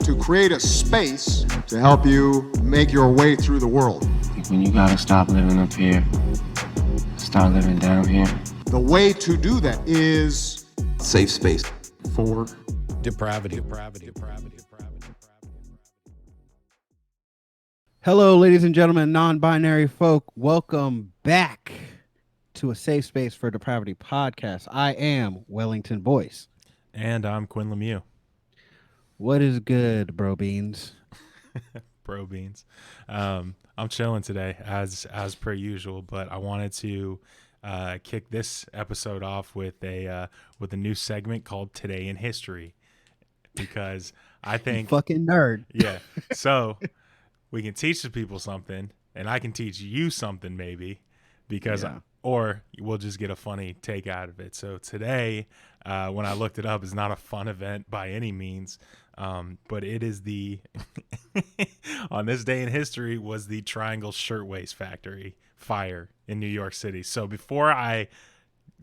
to create a space to help you make your way through the world. I think when you gotta stop living up here, start living down here. The way to do that is safe space for depravity. Hello, ladies and gentlemen, non-binary folk. Welcome back to a safe space for depravity podcast. I am Wellington Boyce. And I'm Quinn Lemieux. What is good, bro beans? Bro beans. I'm chilling today as per usual, but I wanted to kick this episode off with a new segment called Today in History, because I think you fucking nerd. Yeah. So we can teach the people something, and I can teach you something maybe, because or we'll just get a funny take out of it. So today, when I looked it up, is not a fun event by any means, but it is the on this day in history was the Triangle Shirtwaist Factory fire in New York City. So before I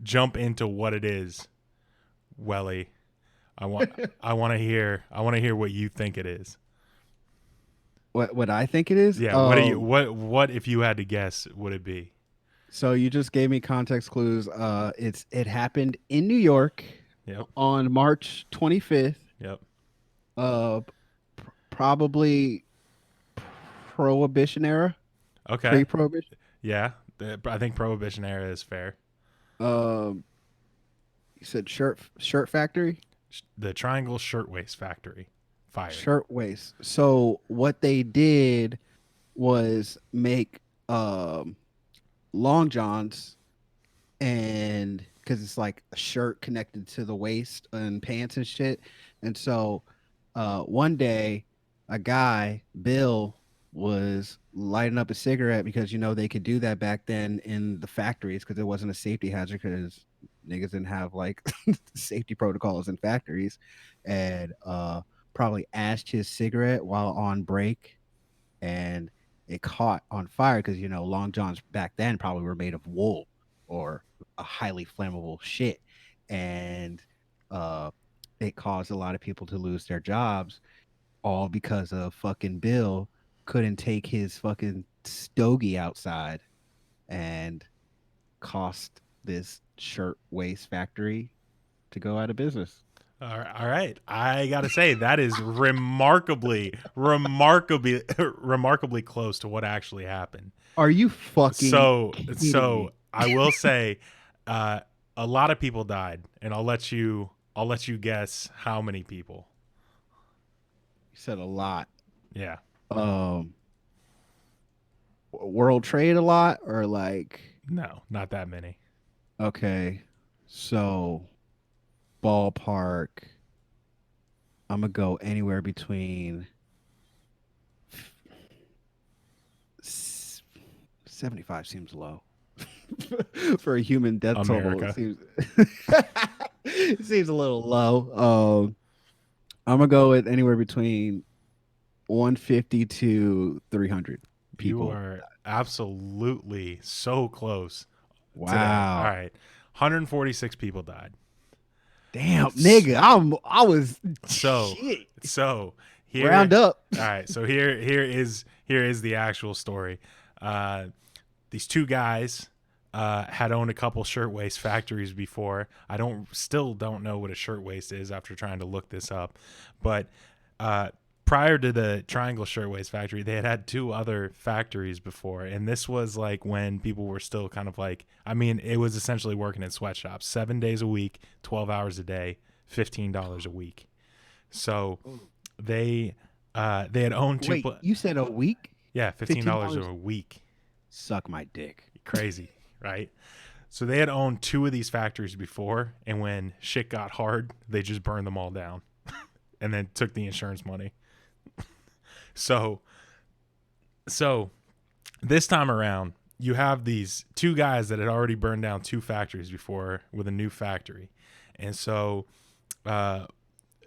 jump into what it is, Welly, I want to hear what you think it is. What I think it is? Yeah. What if you had to guess would it be? So you just gave me context clues. It happened in New York. Yep. On March 25th. Yep. Probably Prohibition era. Okay. Pre-Prohibition. Yeah, I think Prohibition era is fair. You said shirt factory. The Triangle Shirtwaist Factory fire. Shirtwaist. So what they did was make long johns, and because it's like a shirt connected to the waist and pants and shit. And so one day a guy, Bill, was lighting up a cigarette, because they could do that back then in the factories because it wasn't a safety hazard, because niggas didn't have like safety protocols in factories, and probably ashed his cigarette while on break, and it caught on fire because long johns back then probably were made of wool or a highly flammable shit, and it caused a lot of people to lose their jobs, all because of fucking Bill couldn't take his fucking stogie outside, and cost this shirtwaist factory to go out of business. All right. I gotta say that is remarkably close to what actually happened. Are you fucking kidding me? I will say, a lot of people died, and I'll let you guess how many people. You said a lot. Yeah. World Trade a lot, or like? No, not that many. Okay, so ballpark, I'm gonna go anywhere between 75 seems low for a human death America. toll. It seems a little low. I'm gonna go with anywhere between 150 to 300 people. You are absolutely so close. Wow. Today. All right. 146 people died. Damn, nigga. I was shit. So here, round up. All right. So here is the actual story. These two guys had owned a couple shirtwaist factories before. Still don't know what a shirtwaist is after trying to look this up, but prior to the Triangle Shirtwaist Factory, they had two other factories before, and this was like when people were still kind of like, it was essentially working in sweatshops 7 days a week, 12 hours a day, $15 a week. So they had owned two. Wait, you said a week? Yeah, $15 a week. Suck my dick. Crazy, right? So they had owned two of these factories before, and when shit got hard, they just burned them all down and then took the insurance money. So this time around, you have these two guys that had already burned down two factories before with a new factory. And so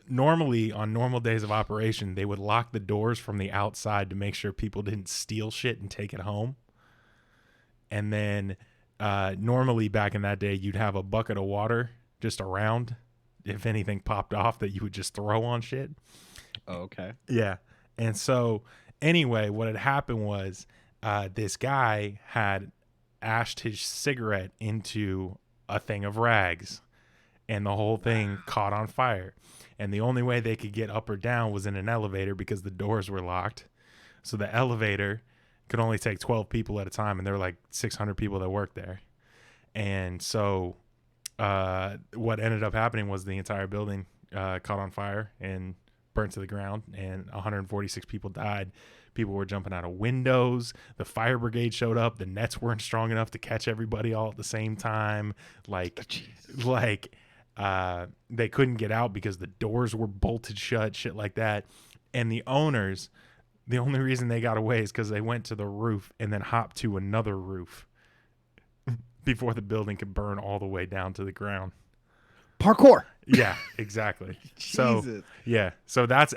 normally on normal days of operation, they would lock the doors from the outside to make sure people didn't steal shit and take it home. And then normally back in that day, you'd have a bucket of water just around if anything popped off that you would just throw on shit. Oh, okay. Yeah. And so, anyway, what had happened was this guy had ashed his cigarette into a thing of rags, and the whole thing caught on fire. And the only way they could get up or down was in an elevator because the doors were locked. So the elevator could only take 12 people at a time, and there were like 600 people that worked there. And so what ended up happening was the entire building caught on fire and burnt to the ground, and 146 people died. People were jumping out of windows. The fire brigade showed up. The nets weren't strong enough to catch everybody all at the same time. They couldn't get out because the doors were bolted shut, shit like that. And the owners, the only reason they got away is because they went to the roof and then hopped to another roof before the building could burn all the way down to the ground. Parkour. Yeah, exactly. So Jesus. yeah, so that's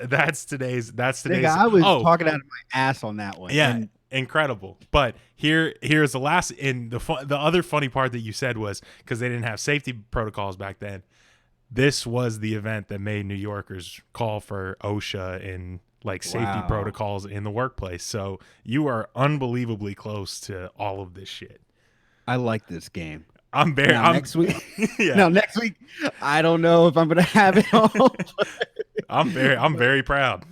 today's. Nigga, I was talking out of my ass on that one. Yeah, And incredible. But here's the last. And the other funny part that you said was because they didn't have safety protocols back then. This was the event that made New Yorkers call for OSHA and like safety protocols in the workplace. So you are unbelievably close to all of this shit. I like this game. Next week. Yeah. Now next week, I don't know if I'm gonna have it all. I'm very proud.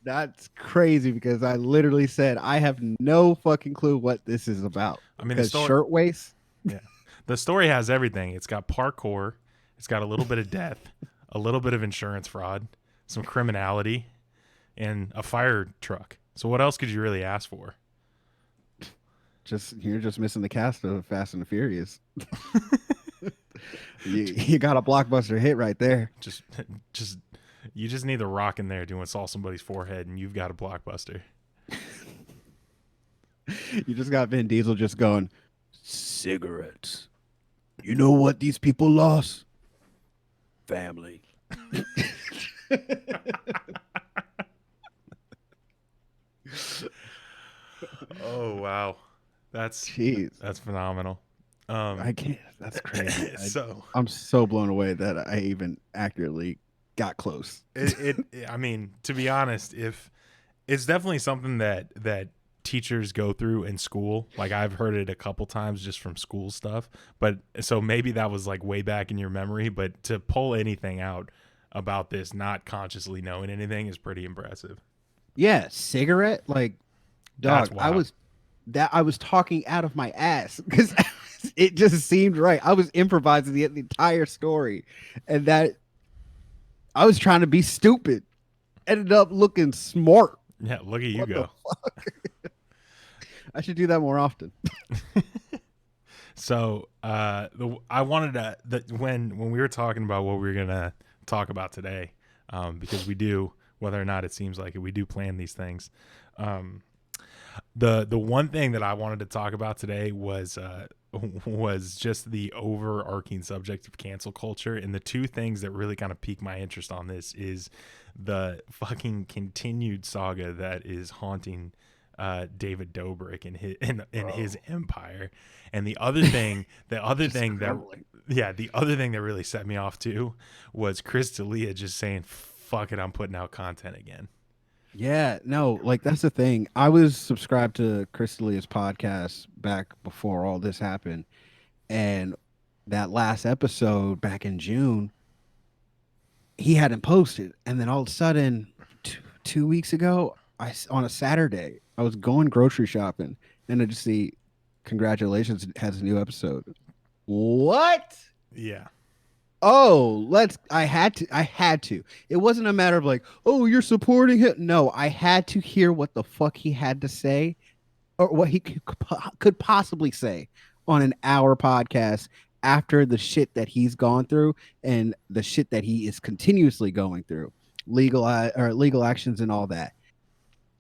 That's crazy because I literally said I have no fucking clue what this is about. I mean, because shirtwaist. Yeah, the story has everything. It's got parkour. It's got a little bit of death, a little bit of insurance fraud, some criminality, and a fire truck. So what else could you really ask for? You're just missing the cast of Fast and the Furious. you got a blockbuster hit right there. You just need The Rock in there doing Saw Somebody's Forehead, and you've got a blockbuster. You just got Vin Diesel just going, cigarettes. You know what these people lost? Family. Oh wow, that's phenomenal. I can't. That's crazy. So I'm so blown away that I even accurately got close. I mean, to be honest, if it's definitely something that teachers go through in school. Like I've heard it a couple times just from school stuff. But so maybe that was like way back in your memory. But to pull anything out about this, not consciously knowing anything, is pretty impressive. Yeah, cigarette, like, dog. I was talking out of my ass because it just seemed right. I was improvising the entire story, and that I was trying to be stupid. Ended up looking smart. Yeah, look at you go. I should do that more often. So I wanted to when we were talking about what we were gonna talk about today, because we do, whether or not it seems like it, we do plan these things. The one thing that I wanted to talk about today was just the overarching subject of cancel culture, and the two things that really kind of piqued my interest on this is the fucking continued saga that is haunting David Dobrik and his empire, and the other thing that really set me off too was Chris D'Elia just saying, "Fuck it, I'm putting out content again." Yeah, no, like that's the thing. I was subscribed to Chris D'Elia's podcast back before all this happened, and that last episode back in June, he hadn't posted, and then all of a sudden, 2 weeks ago, on a Saturday, I was going grocery shopping, and I just see, congratulations, it has a new episode. What? Yeah. Oh, I had to. It wasn't a matter of like, oh, you're supporting him. No, I had to hear what the fuck he had to say, or what he could possibly say on an hour podcast after the shit that he's gone through and the shit that he is continuously going through, legal actions and all that.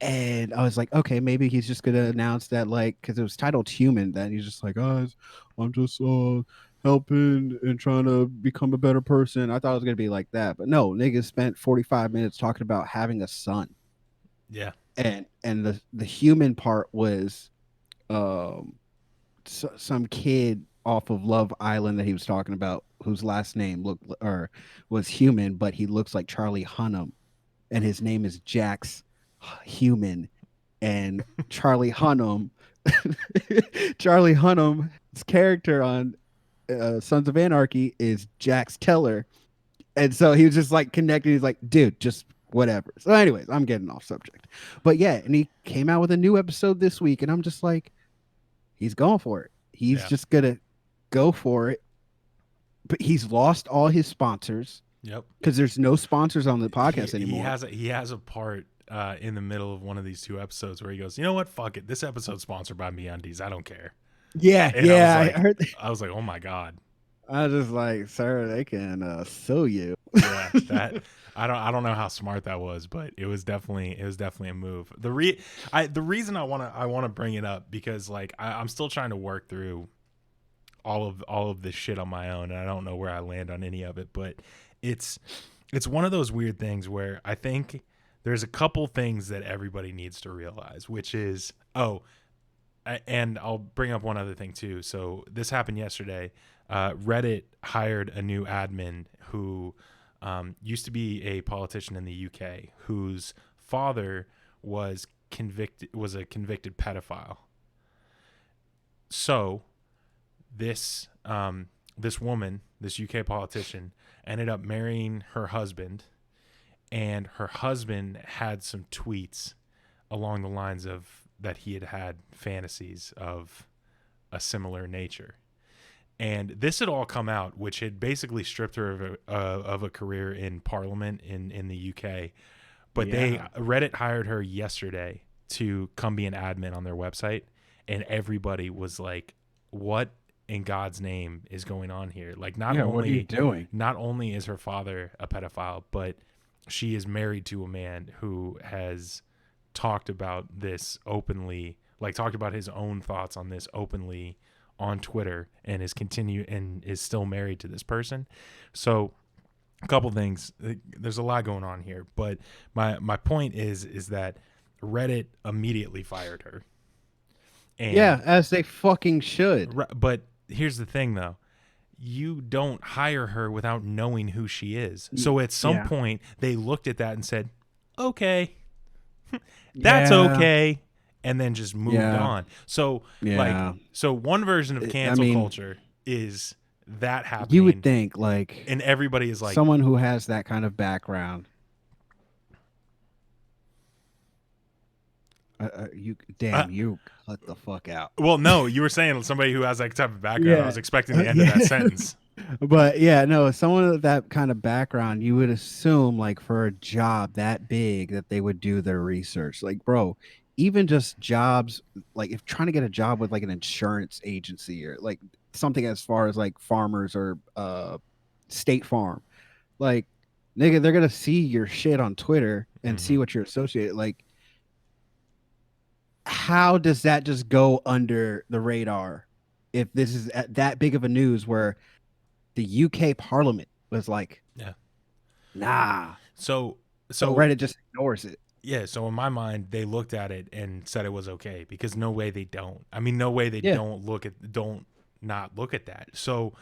And I was like, okay, maybe he's just gonna announce that, like, because it was titled Human, that he's just like, guys, I'm just helping and trying to become a better person. I thought it was gonna be like that, but no, niggas spent 45 minutes talking about having a son. Yeah. And the human part was some kid off of Love Island that he was talking about, whose last name was Human, but he looks like Charlie Hunnam. and his name is Jax Human, and Charlie Hunnam, Charlie Hunnam's character on Sons of Anarchy is Jax Teller, and so he was just like connecting. He's like, dude, just whatever. So, anyways, I'm getting off subject, but yeah, and he came out with a new episode this week, and I'm just like, he's going for it. He's just gonna go for it. But he's lost all his sponsors. Yep. Because there's no sponsors on the podcast anymore. He has a part in the middle of one of these 2 episodes where he goes, you know what? Fuck it. This episode's sponsored by MeUndies. I don't care. Yeah, And yeah. I heard. I was like, oh my God. I was just like, sir, they can sue you. Yeah, that I don't know how smart that was, but it was definitely a move. The reason I wanna bring it up because like I'm still trying to work through all of this shit on my own, and I don't know where I land on any of it, but it's one of those weird things where I think there's a couple things that everybody needs to realize, which is and I'll bring up one other thing too. So this happened yesterday. Reddit hired a new admin who used to be a politician in the UK whose father was a convicted pedophile. So this woman, this UK politician, ended up marrying her husband, and her husband had some tweets along the lines of that he had fantasies of a similar nature. And this had all come out, which had basically stripped her of a career in Parliament in the UK. But Reddit hired her yesterday to come be an admin on their website, and everybody was like, "What in God's name is going on here?" Like, what are you doing? Not only is her father a pedophile, but she is married to a man who has talked about this openly, like talked about his own thoughts on this openly on Twitter, and is still married to this person. So a couple things, there's a lot going on here, but my point is that Reddit immediately fired her. And yeah, as they fucking should. But here's the thing though. You don't hire her without knowing who she is. So at some point they looked at that and said, okay, that's okay. And then just moved on. So so one version of cancel culture is that happening. You would think like, and everybody is like, someone who has that kind of background. You cut the fuck out. Well, no, you were saying somebody who has that type of background. I was expecting the end of that sentence. But yeah, no, someone with that kind of background, you would assume like for a job that big that they would do their research. Like, bro, even just jobs, like if trying to get a job with like an insurance agency or like something as far as like Farmers or State Farm, like, nigga, they're gonna see your shit on Twitter and see what you're associated. Like, how does that just go under the radar if this is that big of a news where the UK Parliament was like, nah. So Reddit just ignores it. Yeah, so in my mind, they looked at it and said it was okay because no way they don't. I mean, no way they don't not look at that. So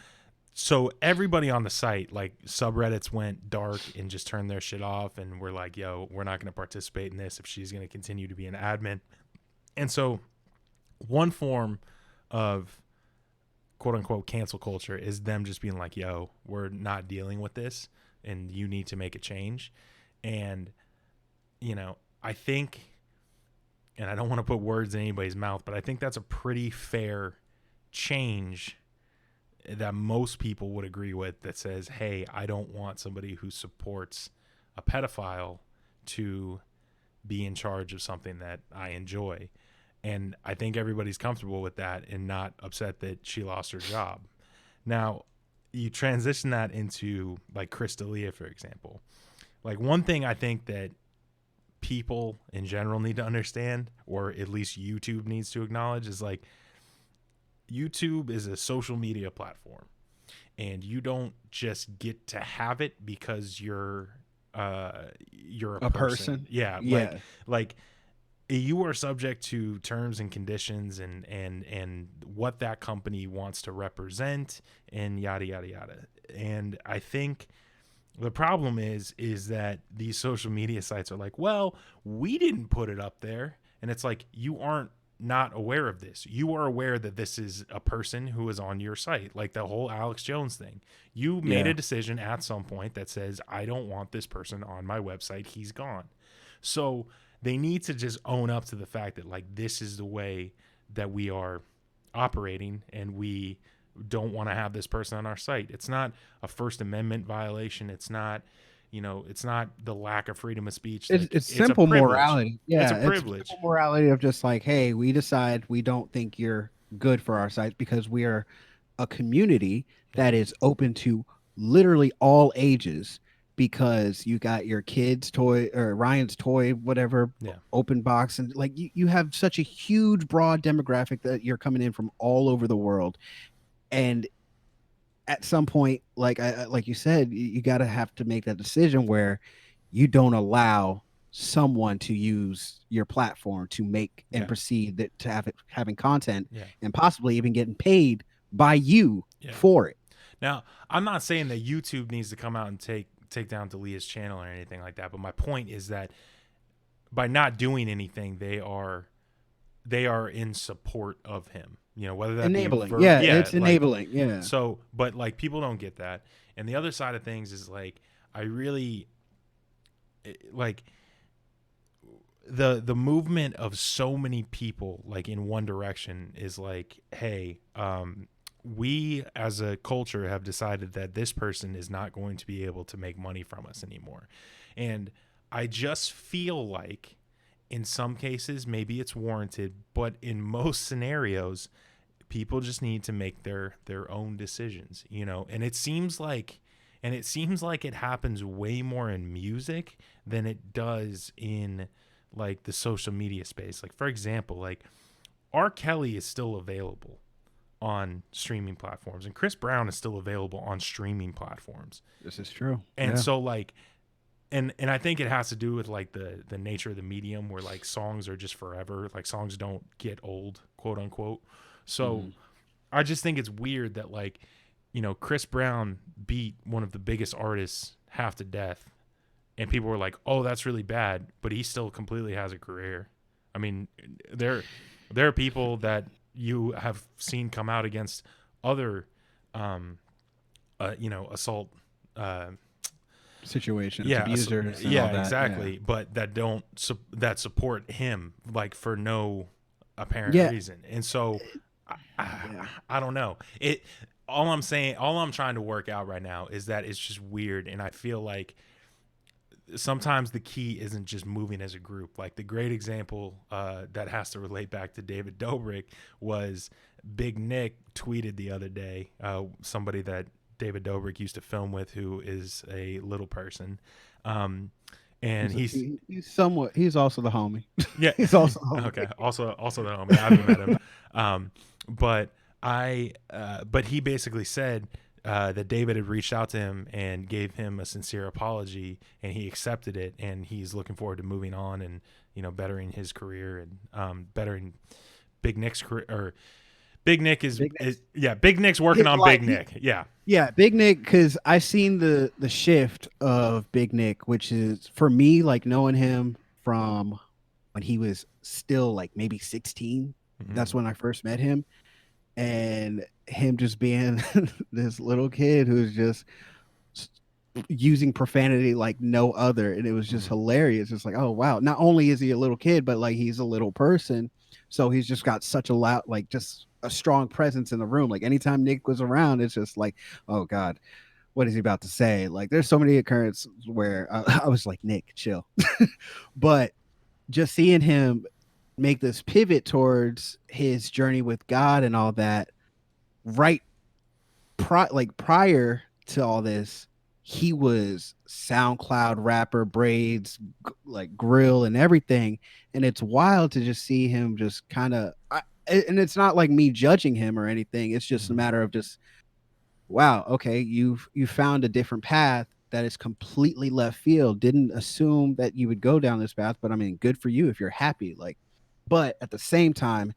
everybody on the site, like subreddits went dark and just turned their shit off, and we're like, yo, we're not going to participate in this if she's going to continue to be an admin. And so one form of quote unquote cancel culture is them just being like, yo, we're not dealing with this and you need to make a change. And, you know, I think, and I don't want to put words in anybody's mouth, but I think that's a pretty fair change that most people would agree with, that says, hey, I don't want somebody who supports a pedophile to be in charge of something that I enjoy. And I think everybody's comfortable with that and not upset that she lost her job. Now, you transition that into like Chris D'Elia, for example. Like, one thing I think that people in general need to understand, or at least YouTube needs to acknowledge, is like, YouTube is a social media platform, and you don't just get to have it because you're a person. Yeah. Like you are subject to terms and conditions and what that company wants to represent and yada, yada, yada. And I think The problem is that these social media sites are like, well, we didn't put it up there, and it's like you aren't not aware of this. You are aware that this is a person who is on your site, like the whole Alex Jones thing. You made Yeah. a decision at some point that says, I don't want this person on my website. He's gone. So they need to just own up to the fact that like this is the way that we are operating, and we don't want to have this person on our site. It's not a First Amendment violation. It's not, it's not the lack of freedom of speech. Like It's it's a simple privilege. morality. It's a Yeah, it's privilege. simple morality of just like, hey, we decide we don't think you're good for our site because we are a community Yeah. that is open to literally all ages. Because you got your kids' toy or Ryan's toy, whatever, Yeah. open box, and like you have such a huge, broad demographic that you're coming in from all over the world, and at some point, like you said, you got to have to make that decision where you don't allow someone to use your platform to make and Yeah. proceed that to have it having content Yeah. and possibly even getting paid by you Yeah. for it. Now, I'm not saying that YouTube needs to come out and take down Delia's channel or anything like that, but my point is that by not doing anything, they are in support of him. Whether that Enabling. be Yeah, yeah, it's like enabling. Yeah. so, but like people don't get that. And the other side of things is like I really like the movement of so many people like in one direction is like, hey, we as a culture have decided that this person is not going to be able to make money from us anymore. And I just feel like in some cases maybe it's warranted, but in most scenarios people just need to make their own decisions, and it seems like it happens way more in music than it does in like the social media space. Like for example, like R. Kelly is still available on streaming platforms, and Chris Brown is still available on streaming platforms. This is true. And Yeah. so like and I think it has to do with like the nature of the medium, where like songs are just forever, like songs don't get old, quote unquote. So I just think it's weird that like, Chris Brown beat one of the biggest artists half to death, and people were like, "Oh, that's really bad," but he still completely has a career. I mean, there are people that you have seen come out against other, assault, Situations, yeah, abusers, and all yeah, that. exactly, but that don't that support him like for no apparent Yeah. reason, and so Yeah. I don't know. All I'm trying to work out right now is that it's just weird, and I feel like sometimes the key isn't just moving as a group. Like the great example that has to relate back to David Dobrik was Big Nick tweeted the other day, somebody that David Dobrik used to film with, who is a little person. And He's also the homie. yeah, He's also the homie. okay. Also the homie. I haven't met him. But he basically said that David had reached out to him and gave him a sincere apology, and he accepted it, and he's looking forward to moving on and bettering his career and bettering Big Nick's career. Or Big Nick Big Nick's working on Big Nick. Yeah. Yeah, Big Nick, because I've seen the shift of Big Nick, which is for me like knowing him from when he was still like maybe 16. Mhm. That's when I first met him, and him just being this little kid who's just using profanity like no other, and it was just hilarious. It's like, oh wow, not only is he a little kid, but like he's a little person, so he's just got such a loud, like just a strong presence in the room. Like anytime Nick was around, it's just like, oh god, what is he about to say? Like there's so many occurrences where I was like, Nick, chill. But just seeing him make this pivot towards his journey with God and all that, right prior to all this, he was SoundCloud rapper, braids, like grill and everything. And it's wild to just see him just kind of, and it's not like me judging him or anything. It's just a matter of just, wow, okay, you found a different path that is completely left field. Didn't assume that you would go down this path, but I mean, good for you if you're happy. Like, but at the same time,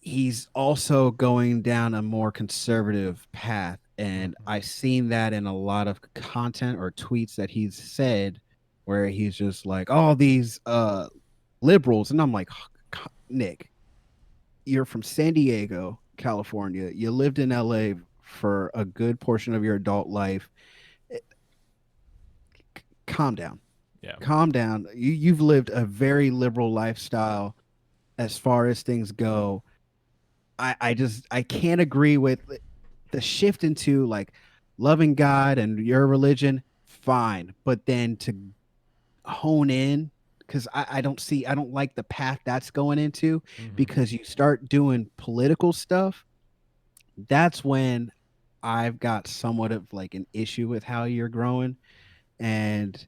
he's also going down a more conservative path. And I've seen that in a lot of content or tweets that he's said where he's just like, "Oh, these liberals." And I'm like, "Nick, you're from San Diego, California. You lived in LA for a good portion of your adult life. Calm down. Yeah. Calm down. You've lived a very liberal lifestyle as far as things go. I can't agree with the shift into like loving God and your religion, fine. But then to hone in, because I don't like the path that's going into, because you start doing political stuff, that's when I've got somewhat of like an issue with how you're growing. And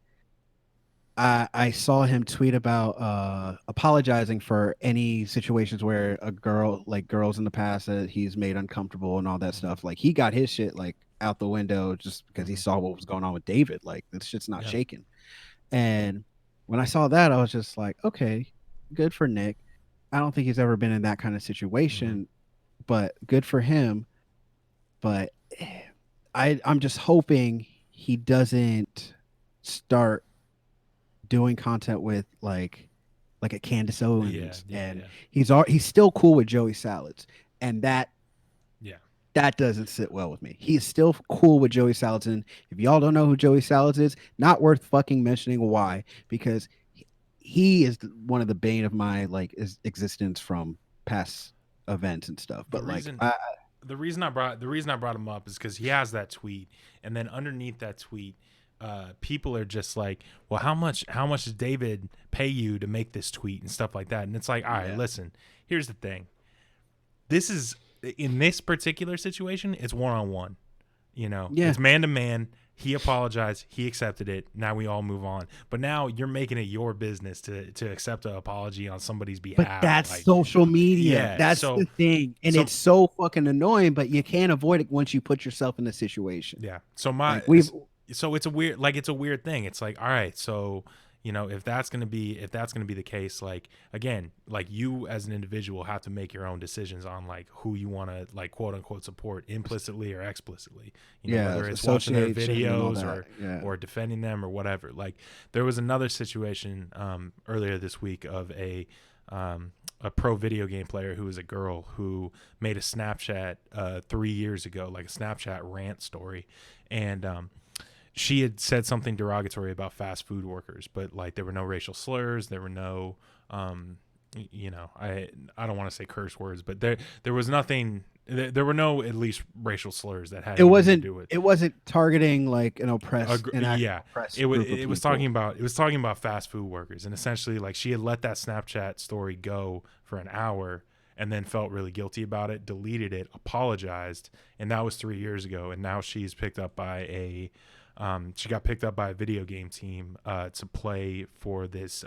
I saw him tweet about apologizing for any situations where a girl, like girls in the past that he's made uncomfortable and all that stuff. Like he got his shit like out the window just because he saw what was going on with David. Like this shit's not Yeah. shaking. And when I saw that, I was just like, okay, good for Nick. I don't think he's ever been in that kind of situation, but good for him. But I'm just hoping he doesn't start doing content with like a Candace Owens, and he's still cool with Joey Salads, and that doesn't sit well with me. He's still cool with Joey Salads, and if y'all don't know who Joey Salads is, not worth fucking mentioning why, because he is one of the bane of my like existence from past events and stuff. But The reason I brought him up is because he has that tweet, and then underneath that tweet, people are just like, well, how much does David pay you to make this tweet and stuff like that? And it's like, all right, listen, here's the thing. This is, in this particular situation, it's one-on-one. It's man to man. He apologized. He accepted it. Now we all move on. But now you're making it your business to accept an apology on somebody's behalf. But that's like, social media. Yeah, that's the thing. And it's so fucking annoying, but you can't avoid it once you put yourself in a situation. Yeah. So so it's a weird thing. It's like, all right, so if that's gonna be the case, like, again, like, you as an individual have to make your own decisions on like who you want to like quote unquote support implicitly or explicitly, whether it's watching their videos or defending them or whatever. Like, there was another situation earlier this week of a pro video game player who was a girl who made a Snapchat 3 years ago, like a Snapchat rant story, and she had said something derogatory about fast food workers, but like there were no racial slurs, there were no I don't want to say curse words, but there was nothing. There were no, at least, racial slurs that had anything to do with. It wasn't targeting like an oppressed. It was talking about fast food workers, and essentially like she had let that Snapchat story go for an hour and then felt really guilty about it, deleted it, apologized, and that was 3 years ago. And now she's picked up by she got picked up by a video game team to play for this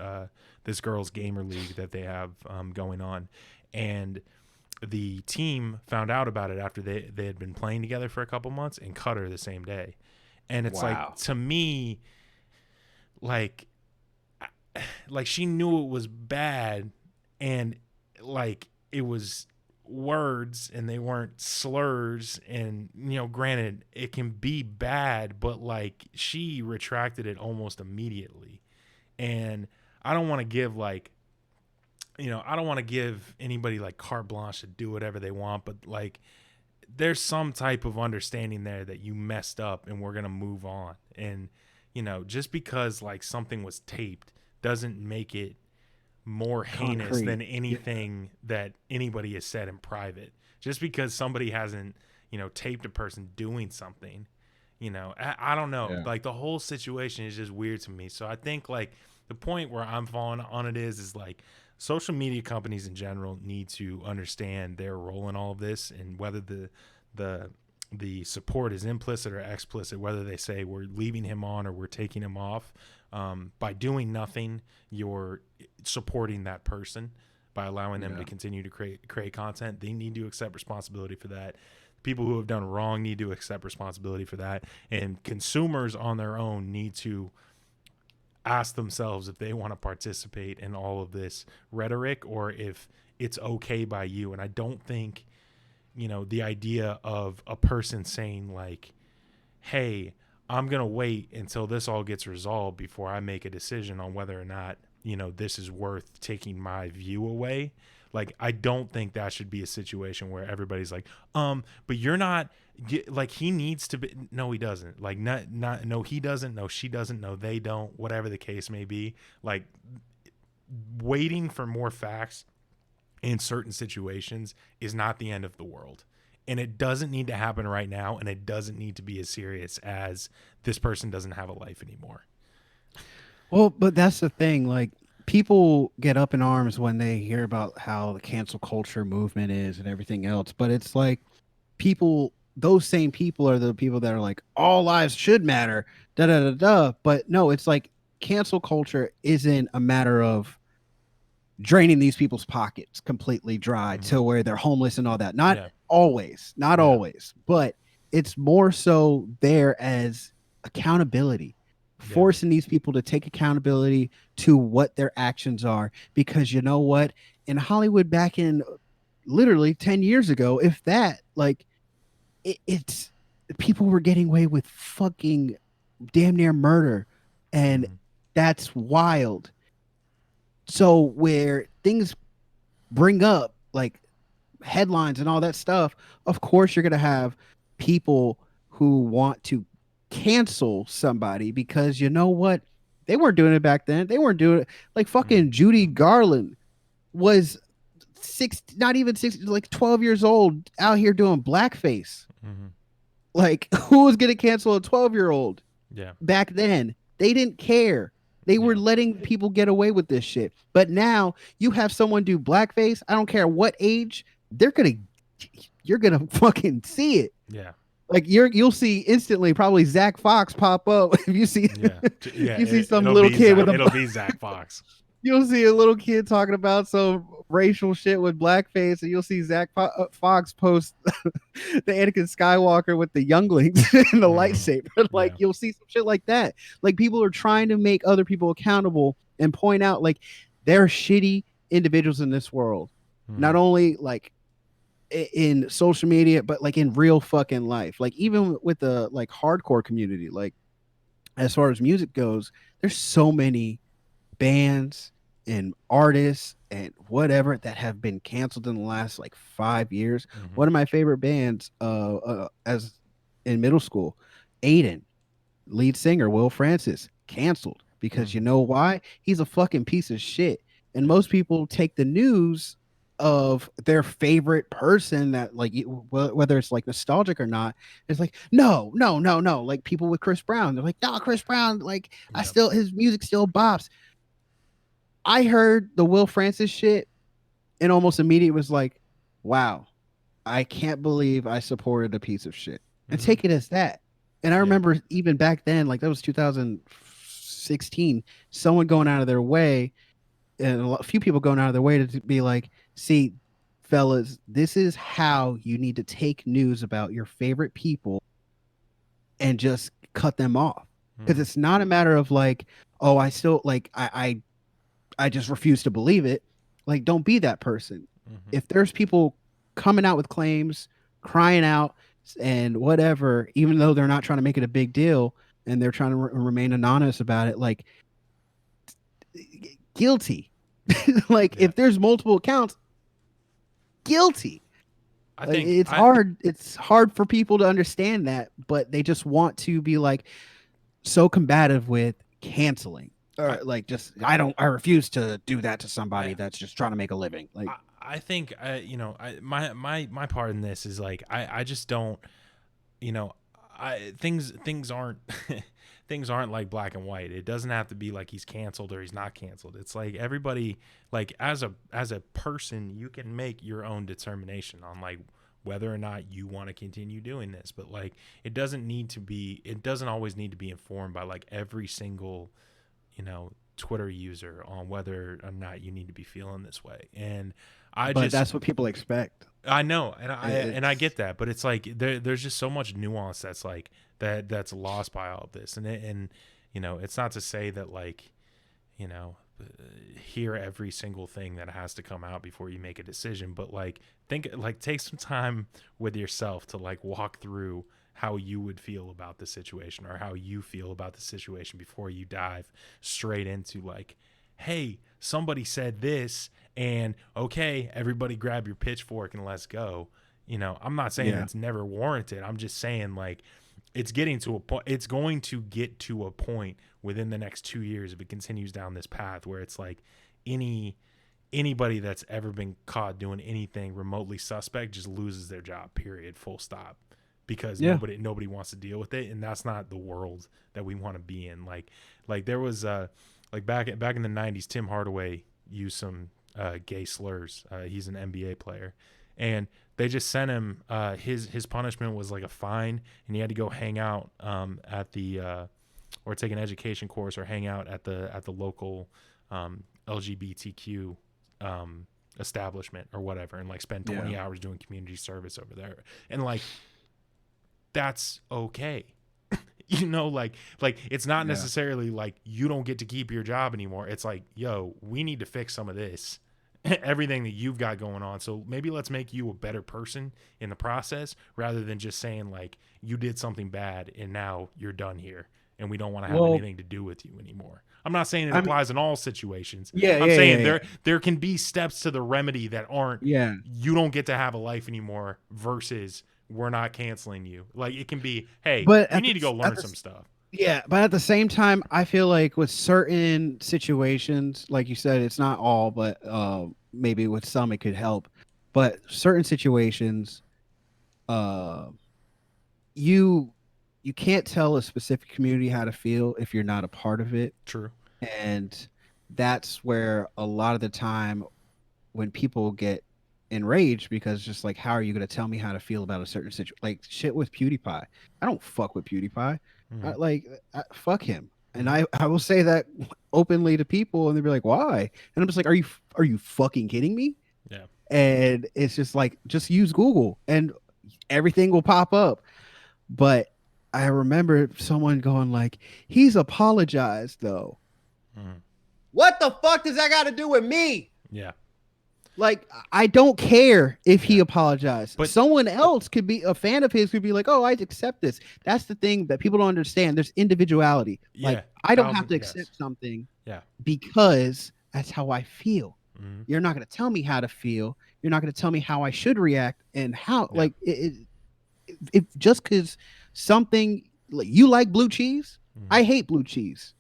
girls' gamer league that they have going on, and the team found out about it after they had been playing together for a couple months and cut her the same day. And it's like, to me, like she knew it was bad, and like it was words and they weren't slurs, and granted it can be bad, but like she retracted it almost immediately. And I don't want to give anybody like carte blanche to do whatever they want, but like there's some type of understanding there that you messed up and we're gonna move on. And just because like something was taped doesn't make it more heinous than anything that anybody has said in private. Just because somebody hasn't taped a person doing something, I don't know. Like the whole situation is just weird to me. So I think like the point where I'm falling on it is like social media companies in general need to understand their role in all of this, and whether the support is implicit or explicit, whether they say we're leaving him on or we're taking him off. By doing nothing, you're supporting that person by allowing them to continue to create content. They need to accept responsibility for that. People who have done wrong need to accept responsibility for that. And consumers on their own need to ask themselves if they want to participate in all of this rhetoric or if it's okay by you. And I don't think the idea of a person saying like, hey, I'm going to wait until this all gets resolved before I make a decision on whether or not, this is worth taking my view away. Like, I don't think that should be a situation where everybody's like, but you're not, like, he needs to be. No, he doesn't. Like, no, he doesn't. No, she doesn't. No, they don't. Whatever the case may be. Like, waiting for more facts in certain situations is not the end of the world. And it doesn't need to happen right now. And it doesn't need to be as serious as this person doesn't have a life anymore. Well, but that's the thing. Like, people get up in arms when they hear about how the cancel culture movement is and everything else. But it's like those same people are the people that are like, all lives should matter, da da da da. But no, it's like cancel culture isn't a matter of draining these people's pockets completely dry to where they're homeless and all that. Not always, but it's more so there as accountability, forcing these people to take accountability to what their actions are. Because you know what? In Hollywood back in literally 10 years ago, if that, like, it's people were getting away with fucking damn near murder. And that's wild. So where things bring up like headlines and all that stuff, of course you're going to have people who want to cancel somebody because you know what? They weren't doing it back then. They weren't doing it. Like fucking Judy Garland was not even 60, like 12 years old out here doing blackface. Like, who was going to cancel a 12-year-old? Back then, they didn't care. They were letting people get away with this shit. But now you have someone do blackface. I don't care what age. You're gonna fucking see it. Yeah. Like you'll see instantly probably Zach Fox pop up if you see you see some little kid with it'll be Zach Fox. You'll see a little kid talking about some racial shit with blackface, and you'll see Zach Fox post the Anakin Skywalker with the younglings and the lightsaber. Like you'll see some shit like that. Like people are trying to make other people accountable and point out like there are shitty individuals in this world, not only like in social media, but like in real fucking life. Like even with the like hardcore community, like as far as music goes, there's so many bands and artists and whatever that have been canceled in the last like 5 years. One of my favorite bands as in middle school, Aiden, lead singer Will Francis, canceled because you know why? He's a fucking piece of shit. And most people take the news of their favorite person that like whether it's like nostalgic or not, it's like no, like people with Chris Brown, they're like, no, Chris Brown, like his music still bops. I heard the Will Francis shit and almost immediately was like, wow, I can't believe I supported a piece of shit. And take it as that. And I remember even back then, like that was 2016, someone going out of their way and a few people going out of their way to be like, see, fellas, this is how you need to take news about your favorite people and just cut them off. Because it's not a matter of like, oh, I still like, I just refuse to believe it. Like, don't be that person. If there's people coming out with claims, crying out and whatever, even though they're not trying to make it a big deal and they're trying to remain anonymous about it, like guilty. Like if there's multiple accounts, guilty. I think it's hard for people to understand that, but they just want to be like so combative with canceling. Or like just I refuse to do that to somebody that's just trying to make a living. Like I think my part in this is like I just don't, things aren't things aren't like black and white. It doesn't have to be like he's canceled or he's not canceled. It's like everybody, like as a person, you can make your own determination on like whether or not you want to continue doing this. But like it doesn't always need to be informed by like every single Twitter user on whether or not you need to be feeling this way. And that's what people expect. I know, and I get that, but it's like there's just so much nuance that's like that's lost by all of this, and it's not to say that like hear every single thing that has to come out before you make a decision, but like take some time with yourself to like walk through how you would feel about the situation, or how you feel about the situation, before you dive straight into like, hey, somebody said this, and okay, everybody grab your pitchfork and let's go. I'm not saying it's never warranted. I'm just saying like it's getting to a point. It's going to get to a point within the next 2 years if it continues down this path, where it's like anybody that's ever been caught doing anything remotely suspect just loses their job, period, full stop, because nobody wants to deal with it. And that's not the world that we want to be in. Like there was like back in the 90s, Tim Hardaway used some gay slurs. He's an NBA player, and they just sent him his punishment was like a fine, and he had to go hang out at the or take an education course, or hang out at the local LGBTQ establishment or whatever, and like spend 20 hours doing community service over there. And like that's okay. Like it's not necessarily like you don't get to keep your job anymore. It's like, yo, we need to fix some of this, everything that you've got going on. So maybe let's make you a better person in the process, rather than just saying like you did something bad and now you're done here and we don't want to have anything to do with you anymore. I'm not saying it applies in all situations. I'm saying there can be steps to the remedy that aren't, you don't get to have a life anymore, versus we're not canceling you. Like it can be, hey, you need to go learn some stuff. Yeah, but at the same time, I feel like with certain situations, like you said, it's not all, but maybe with some it could help. But certain situations, you can't tell a specific community how to feel if you're not a part of it. True. And that's where a lot of the time when people get enraged, because just like, how are you going to tell me how to feel about a certain situation? Like shit with PewDiePie. I don't fuck with PewDiePie. Fuck him. And I will say that openly to people, and they'll be like, why? And I'm just like, are you fucking kidding me? Yeah. And it's just like, just use Google and everything will pop up. But I remember someone going like, he's apologized though. What the fuck does that got to do with me? Yeah. Like, I don't care if he apologized. But someone else could be a fan of his, could be like, oh, I accept this. That's the thing that people don't understand. There's individuality. Like, I don't have to accept something because that's how I feel. You're not going to tell me how to feel. You're not going to tell me how I should react and how, like, if just because something, like, you like blue cheese, I hate blue cheese.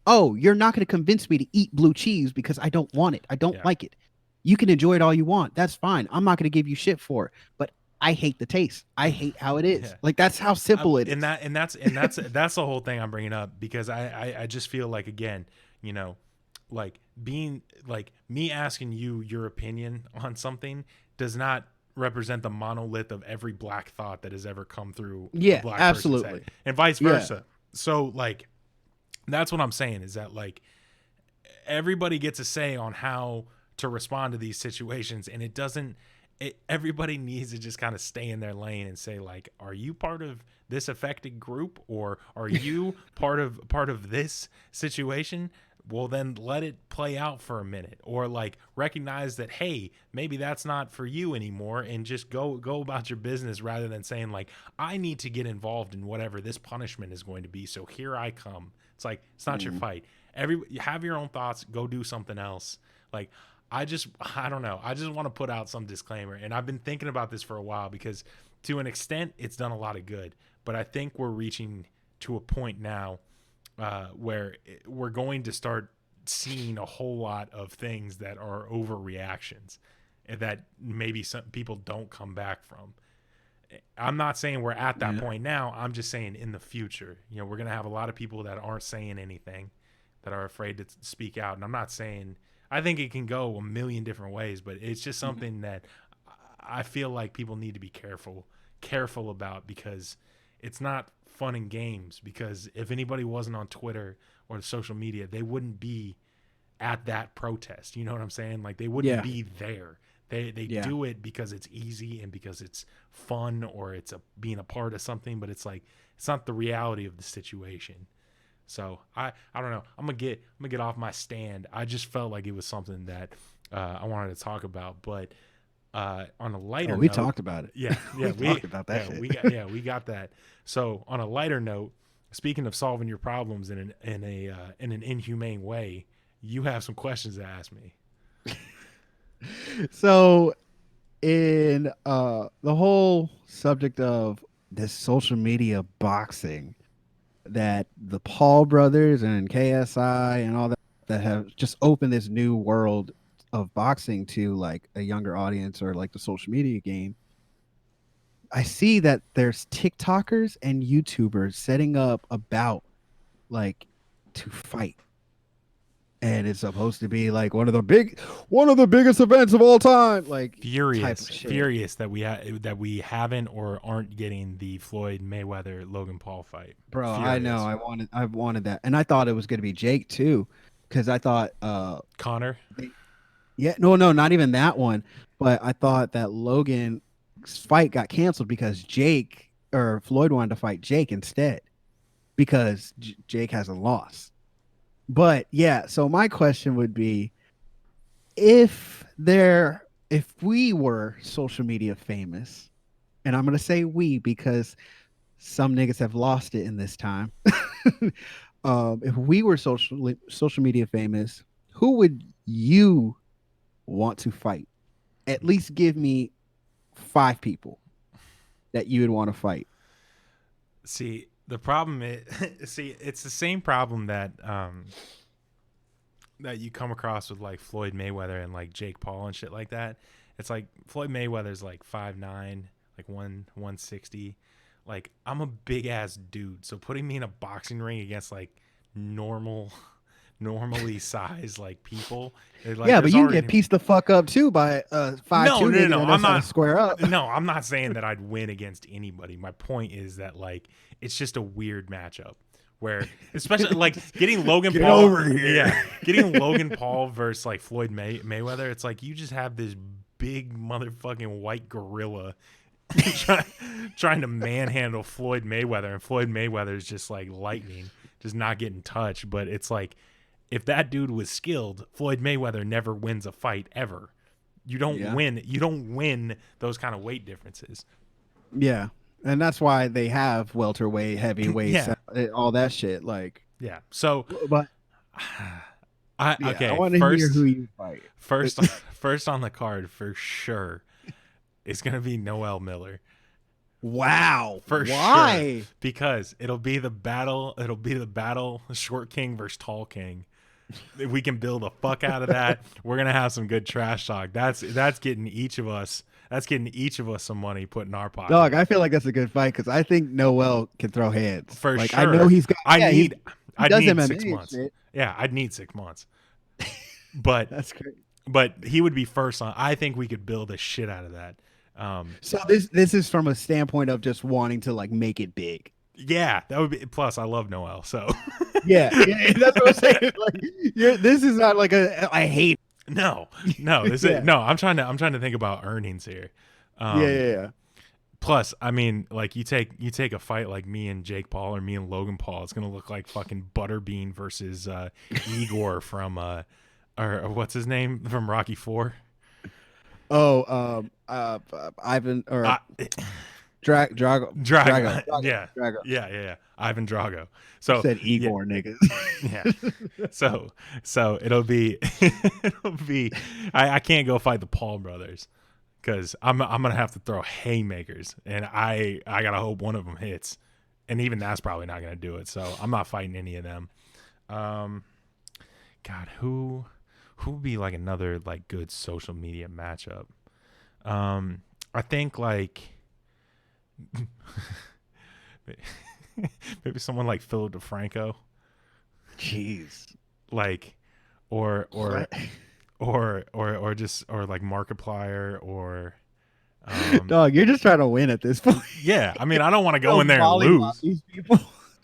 Oh, you're not going to convince me to eat blue cheese because I don't want it. I don't like it. You can enjoy it all you want. That's fine. I'm not going to give you shit for it, but I hate the taste. I hate how it is. Like, that's how simple it is. And that's the whole thing I'm bringing up, because I just feel like, again, like being like me asking you your opinion on something does not represent the monolith of every black thought that has ever come through a black person's head, and vice versa. So like, that's what I'm saying, is that like everybody gets a say on how to respond to these situations, and everybody needs to just kind of stay in their lane and say like, are you part of this affected group, or are you part of this situation? Well, then let it play out for a minute, or like recognize that, hey, maybe that's not for you anymore, and just go about your business, rather than saying like, I need to get involved in whatever this punishment is going to be, so here I come. It's like, it's not your fight. You have your own thoughts, go do something else. Like, I don't know. I just want to put out some disclaimer. And I've been thinking about this for a while, because to an extent it's done a lot of good, but I think we're reaching to a point now where we're going to start seeing a whole lot of things that are overreactions, and that maybe some people don't come back from. I'm not saying we're at that point now. I'm just saying in the future, we're going to have a lot of people that aren't saying anything, that are afraid to speak out. And I'm not saying, I think it can go a million different ways, but it's just something that I feel like people need to be careful about, because it's not fun and games. Because if anybody wasn't on Twitter or social media, they wouldn't be at that protest. You know what I'm saying? Like, they wouldn't be there. They do it because it's easy and because it's fun, or it's being a part of something, but it's like, it's not the reality of the situation. So I don't know. I'm gonna get off my stand. I just felt like it was something that I wanted to talk about. But on a lighter we note, talked about it. yeah, yeah, we talked about that yeah, shit. we got that. So on a lighter note, speaking of solving your problems in an inhumane way, you have some questions to ask me. So in the whole subject of this social media boxing that the Paul brothers and KSI and all that have just opened this new world of boxing to like a younger audience or like the social media game. I see that there's TikTokers and YouTubers setting up about like to fight. And it's supposed to be like one of the biggest events of all time, like type of shit. Furious that that we haven't or aren't getting the Floyd Mayweather Logan Paul fight. Bro, I Furious. know. I wanted that. And I thought it was gonna be Jake too. Because I thought Connor. yeah, no, not even that one. But I thought that Logan's fight got canceled because Jake or Floyd wanted to fight Jake instead because Jake hasn't lost. But yeah, so my question would be if we were social media famous, and I'm gonna say we because some niggas have lost it in this time. If we were social media famous, who would you want to fight? At least give me 5 people that you would want to fight. See, the problem is, it's the same problem that that you come across with like Floyd Mayweather and like Jake Paul and shit like that. It's like Floyd Mayweather's like 5'9", like 160. Like I'm a big ass dude, so putting me in a boxing ring against like normally sized like people. Like, yeah, but you can get pieced the fuck up too by 5'2". No. I'm not square up. No, I'm not saying that I'd win against anybody. My point is that like it's just a weird matchup where, especially like getting Logan Get Paul over here. Yeah, getting Logan Paul versus like Floyd Mayweather. It's like you just have this big motherfucking white gorilla trying to manhandle Floyd Mayweather, and Floyd Mayweather is just like lightning, just not getting touched. But it's like, if that dude was skilled, Floyd Mayweather never wins a fight ever. You don't win. You don't win those kind of weight differences. Yeah, and that's why they have welterweight, heavyweight, all that shit. Like, yeah. So, but I want to hear who you fight. First on the card for sure. It's gonna be Noel Miller. Wow. Why? Sure. Because it'll be the battle. Short King versus Tall King. We can build the fuck out of that. We're gonna have some good trash talk. That's getting each of us. That's getting each of us some money put in our pocket. Dog, I feel like that's a good fight because I think Noel can throw hands. For like, sure. I know he's got. I'd need MMA 6 months. Shit. Yeah, I'd need 6 months. But that's great. But he would be first on. I think we could build a shit out of that. So this is from a standpoint of just wanting to like make it big. Yeah, that would be. Plus, I love Noel, so yeah, that's what I'm saying. Like, this is not like I hate. No. This is no. I'm trying to think about earnings here. Yeah. Plus, I mean, like you take a fight like me and Jake Paul or me and Logan Paul, it's gonna look like fucking Butterbean versus Igor from or what's his name from Rocky IV. Oh, Ivan or Drago. Yeah. Ivan Drago. So you said Igor, niggas. Yeah. So it'll be I can't go fight the Paul brothers because I'm gonna have to throw haymakers, and I gotta hope one of them hits, and even that's probably not gonna do it. So I'm not fighting any of them. God, who would be like another like good social media matchup? I think like maybe someone like Philip DeFranco. Jeez. Like or just like Markiplier or dog, you're just trying to win at this point. Yeah, I mean, I don't want to go in there and lose. These people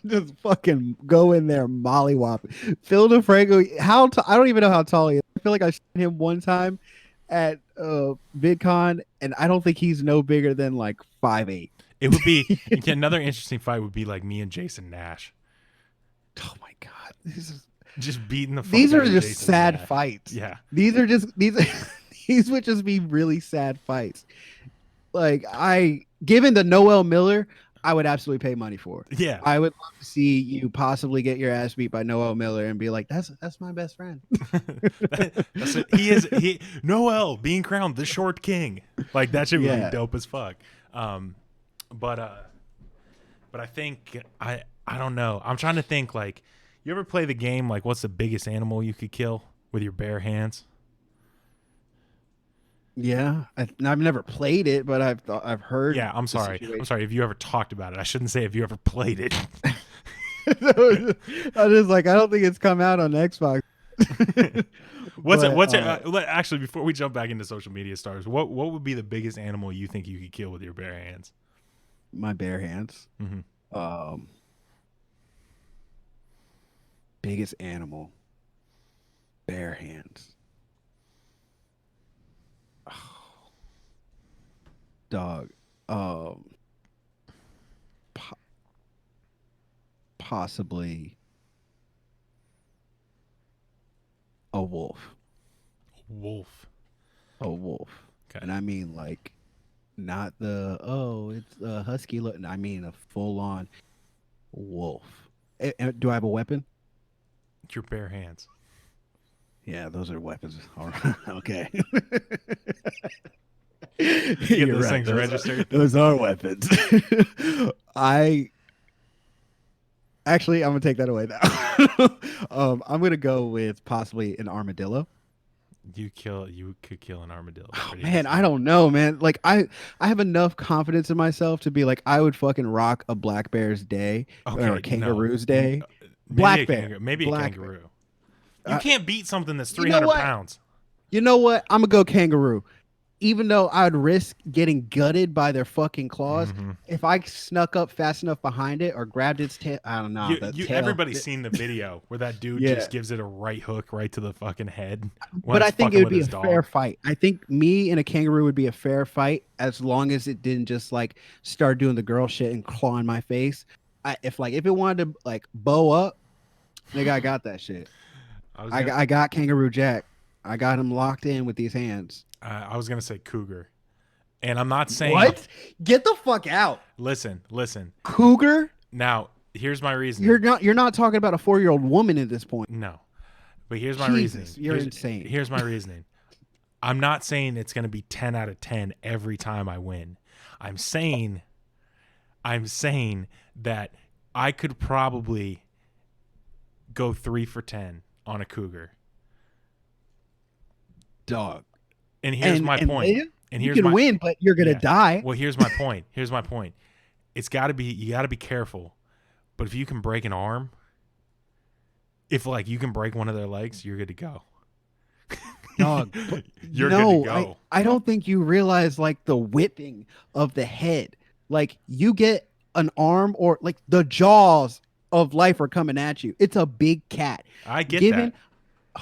just fucking go in there mollywop. Phil DeFranco, I don't even know how tall he is. I feel like I seen him one time at VidCon, and I don't think he's no bigger than like 5'8". It would be another interesting fight would be like me and Jason Nash. Oh my god, this is Just beating the fuck these out are of just Jason's sad ass. fights. Yeah. These are just these these would just be really sad fights. Like given the Noel Miller, I would absolutely pay money for. Yeah. I would love to see you possibly get your ass beat by Noel Miller and be like, that's my best friend. That's it. He Noel being crowned the short king. Like that shit would be Yeah. dope as fuck. But I think I don't know. I'm trying to think like you ever play the game like what's the biggest animal you could kill with your bare hands? Yeah, I've never played it, but I've heard. Yeah, I'm the sorry. situation. I'm sorry if you ever talked about it. I shouldn't say if you ever played it. I was like, I don't think it's come out on Xbox. Actually, before we jump back into social media stars, what would be the biggest animal you think you could kill with your bare hands? My bare hands. Mm-hmm. Biggest animal. Bare hands. Dog. Possibly a wolf. Wolf. A wolf. Okay. And I mean like not it's a husky look. I mean a full on wolf. Do I have a weapon? Your bare hands. Yeah, those are weapons. All right. Okay. You get those things registered. Those are weapons. I'm gonna take that away now. I'm gonna go with possibly an armadillo. You could kill an armadillo. Oh, pretty man, easily. I don't know, man. Like I have enough confidence in myself to be like, I would fucking rock a black bear's day or a kangaroo's day. Maybe a kangaroo. You can't beat something that's 300 pounds. You know what? I'm gonna go kangaroo. Even though I'd risk getting gutted by their fucking claws, if I snuck up fast enough behind it or grabbed its tail, I don't know. Everybody's seen the video where that dude just gives it a right hook right to the fucking head. But I think it would be a fair fight. I think me and a kangaroo would be a fair fight as long as it didn't just like start doing the girl shit and claw in my face. If it wanted to like bow up, nigga, I got that shit. I got Kangaroo Jack. I got him locked in with these hands. I was gonna say cougar, and I'm not saying what. Get the fuck out. Listen. Cougar. Now here's my reason. You're not talking about a 4-year-old woman at this point. No, but here's my reasoning. You're insane. Here's my reasoning. I'm not saying it's gonna be 10 out of 10 every time I win. I'm saying that I could probably go 3 for 10 on a cougar. Dog. And here's my point. And you can win, but you're gonna die. Well, here's my point. You gotta be careful. But if you can break an arm, if like you can break one of their legs, you're good to go. Dog, you're good to go. I don't think you realize like the whipping of the head. Like you get an arm or like the jaws of life are coming at you. It's a big cat. I get that.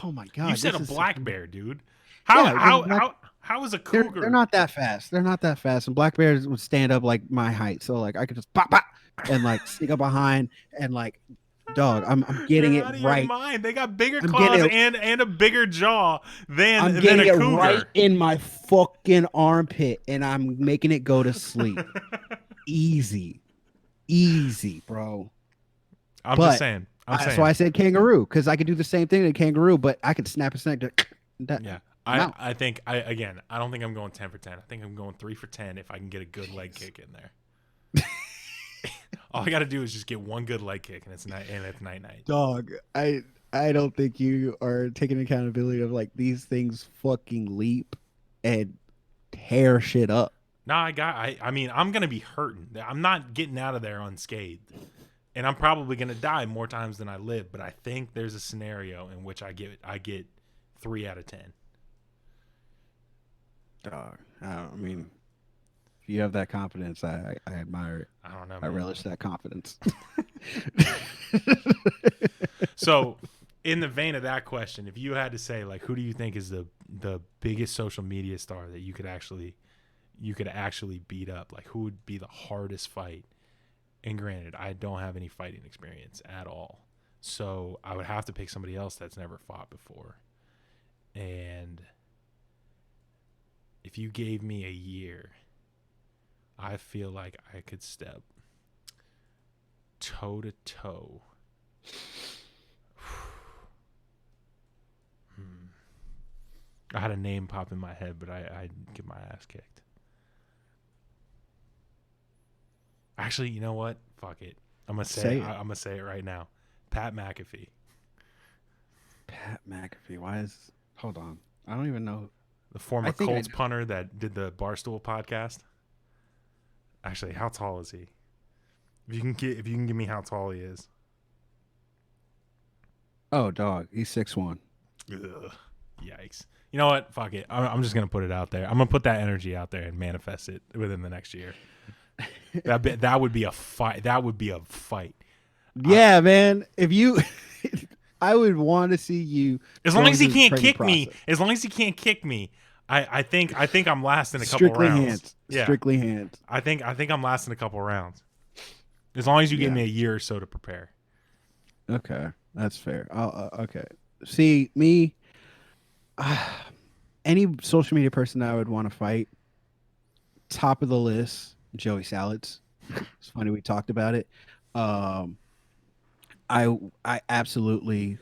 Oh my god! You said a black bear, dude. How is a cougar? They're not that fast. They're not that fast. And black bears would stand up like my height, so like I could just pop and like sneak up behind and like, dog. I'm getting it right. Mind. They got bigger claws and a bigger jaw than a cougar. I'm getting it right in my fucking armpit, and I'm making it go to sleep. Easy, bro. Just saying. So I said kangaroo because I could do the same thing to a kangaroo, but I could snap a neck. Yeah. I think I don't think I'm going 10 for 10. I think I'm going 3 for 10 if I can get a good leg kick in there. All I got to do is just get one good leg kick and it's night night. Dog, I don't think you are taking accountability of like these things fucking leap and tear shit up. No, I mean I'm gonna be hurting. I'm not getting out of there unscathed. And I'm probably gonna die more times than I live, but I think there's a scenario in which I get 3 out of 10. Dog, I mean, if you have that confidence, I admire it. I don't know. I relish that confidence. So, in the vein of that question, if you had to say, like, who do you think is the biggest social media star that you could actually beat up? Like, who would be the hardest fight? And granted, I don't have any fighting experience at all. So I would have to pick somebody else that's never fought before. And if you gave me a year, I feel like I could step toe to toe. I had a name pop in my head, but I'd get my ass kicked. Actually, you know what? Fuck it. I'm gonna say it right now. Pat McAfee. Pat McAfee. Why is? Hold on. I don't even know. The former Colts punter that did the Barstool podcast. Actually, how tall is he? If you can give me how tall he is. Oh, dog. He's 6'1". Ugh, yikes. You know what? Fuck it. I'm just gonna put it out there. I'm gonna put that energy out there and manifest it within the next year. That would be a fight. That would be a fight. Yeah, man. If you, I would want to see you. As long as he can't kick me. As long as he can't kick me. I think I'm lasting a couple rounds. Hands. Yeah. Strictly hands. I think I'm lasting a couple rounds. As long as you give me a year or so to prepare. Okay, that's fair. Okay. See me. Any social media person that I would want to fight. Top of the list, Joey Salads. It's funny we talked about it. I absolutely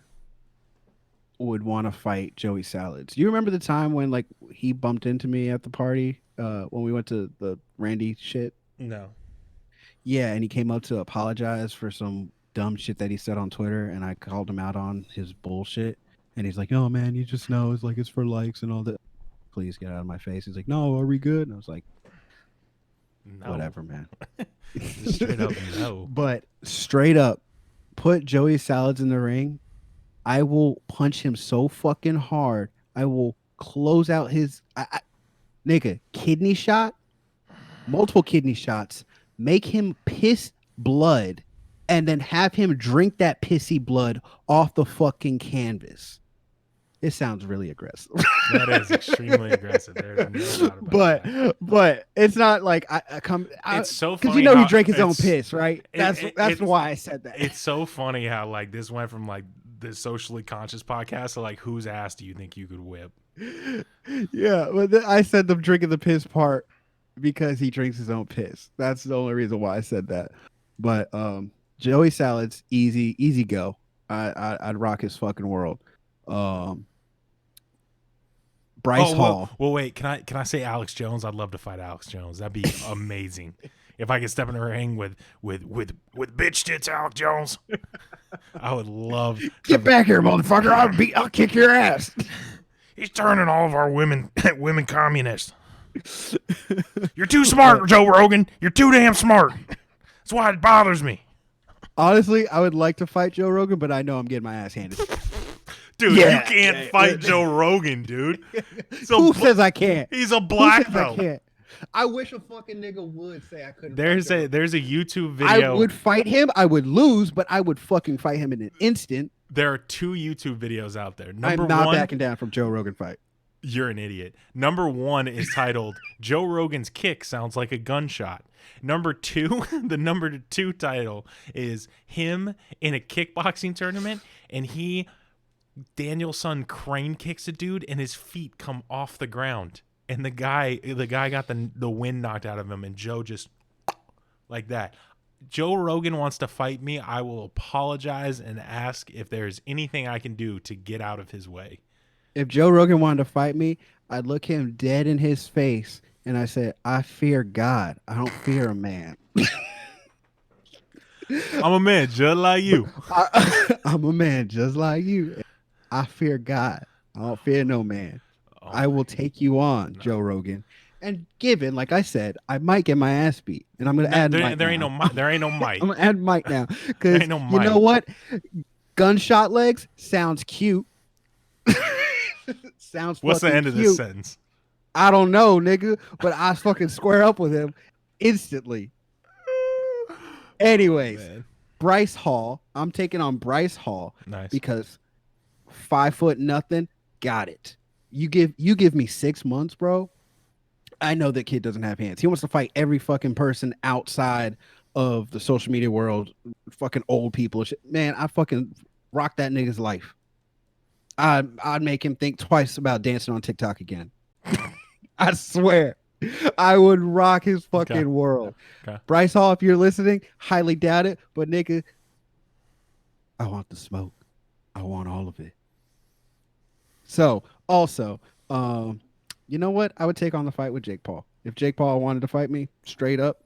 would want to fight Joey Salads. Do you remember the time when like he bumped into me at the party when we went to the Randy shit? No. Yeah, and he came up to apologize for some dumb shit that he said on Twitter, and I called him out on his bullshit. And he's like, "Oh man, you just know it's like it's for likes and all that." Please get out of my face. He's like, "No, are we good?" And I was like, no. Whatever, man. Just straight up no. But straight up, put Joey Salads in the ring. I will punch him so fucking hard. I will close out his nigga kidney shot, multiple kidney shots. Make him piss blood, and then have him drink that pissy blood off the fucking canvas. It sounds really aggressive. That is extremely aggressive. There's no doubt about but it's not like I come. It's so because funny. he drank his own piss, right? That's why I said that. It's so funny how like this went from like the socially conscious podcast to like whose ass do you think you could whip? Yeah, but I said the drinking the piss part because he drinks his own piss. That's the only reason why I said that. But Joey Salads, easy go. I'd rock his fucking world. Bryce Hall. Well, wait. Can I say Alex Jones? I'd love to fight Alex Jones. That'd be amazing. If I could step in the ring with bitch tits Alex Jones, I would love. Get back here, motherfucker! I'll kick your ass. He's turning all of our women communists. You're too smart, Joe Rogan. You're too damn smart. That's why it bothers me. Honestly, I would like to fight Joe Rogan, but I know I'm getting my ass handed. Dude, you can't fight Joe Rogan, dude. Who says I can't? He's a black belt. I wish a fucking nigga would say I couldn't. There's a YouTube video. I would fight him. I would lose, but I would fucking fight him in an instant. There are 2 YouTube videos out there. I'm not backing down from Joe Rogan fight. You're an idiot. Number 1 is titled Joe Rogan's kick sounds like a gunshot. Number 2, the number 2 title is him in a kickboxing tournament, and Danielson crane kicks a dude, and his feet come off the ground, and the guy got the wind knocked out of him, and Joe just like that. Joe Rogan wants to fight me. I will apologize and ask if there's anything I can do to get out of his way. If Joe Rogan wanted to fight me, I'd look him dead in his face, and I said, "I fear God. I don't fear a man." I'm a man just like you. I'm a man just like you. I fear God. I don't fear no man. Oh, I will take you on, Joe Rogan. And given, like I said, I might get my ass beat, and I'm gonna add. There ain't no might. I'm gonna add Mike now because you know what? Gunshot legs sounds cute. Sounds. What's the end of this sentence? I don't know, nigga, but I fucking square up with him instantly. Anyways, Bryce Hall. I'm taking on Bryce Hall. Nice. Because 5'0", got it. You give me 6 months, bro. I know that kid doesn't have hands. He wants to fight every fucking person outside of the social media world, fucking old people. Man, rock that nigga's life. I'd make him think twice about dancing on TikTok again. I swear. I would rock his fucking world. Okay. Bryce Hall, if you're listening, highly doubt it, but nigga, I want the smoke. I want all of it. So, also, you know what? I would take on the fight with Jake Paul. If Jake Paul wanted to fight me straight up,